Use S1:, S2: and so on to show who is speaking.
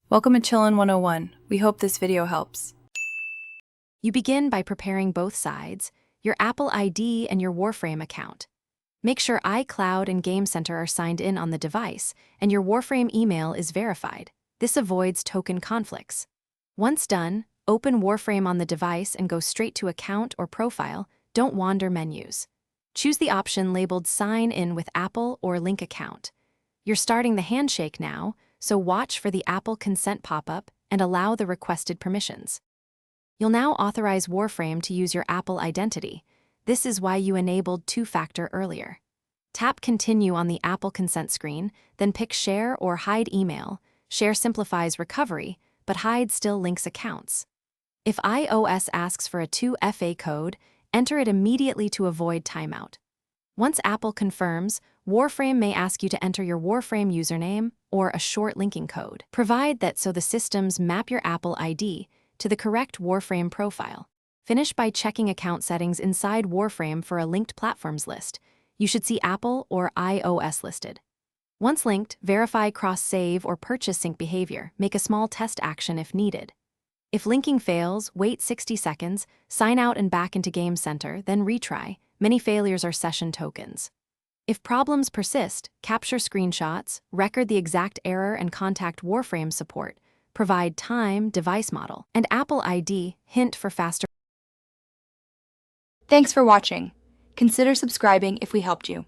S1: Welcome to Chillin' 101. We hope this video helps.
S2: You begin by preparing both sides, your Apple ID and your Warframe account. Make sure iCloud and Game Center are signed in on the device, and your Warframe email is verified. This avoids token conflicts. Once done, open Warframe on the device and go straight to Account or Profile. Don't wander menus. Choose the option labeled Sign In with Apple or Link Account. You're starting the handshake now, so watch for the Apple consent pop-up and allow the requested permissions. You'll now authorize Warframe to use your Apple identity. This is why you enabled two-factor earlier. Tap Continue on the Apple consent screen, then pick Share or Hide Email. Share simplifies recovery, but Hide still links accounts. If iOS asks for a 2FA code, enter it immediately to avoid timeout. Once Apple confirms, Warframe may ask you to enter your Warframe username or a short linking code. Provide that so the systems map your Apple ID to the correct Warframe profile. Finish by checking account settings inside Warframe for a linked platforms list. You should see Apple or iOS listed. Once linked, verify cross-save or purchase sync behavior. Make a small test action if needed. If linking fails, wait 60 seconds, sign out and back into Game Center, then retry. Many failures are session tokens. If problems persist, capture screenshots, record the exact error and contact Warframe support. Provide time, device model, and Apple ID, hint for faster.
S3: Thanks for watching. Consider subscribing if we helped you.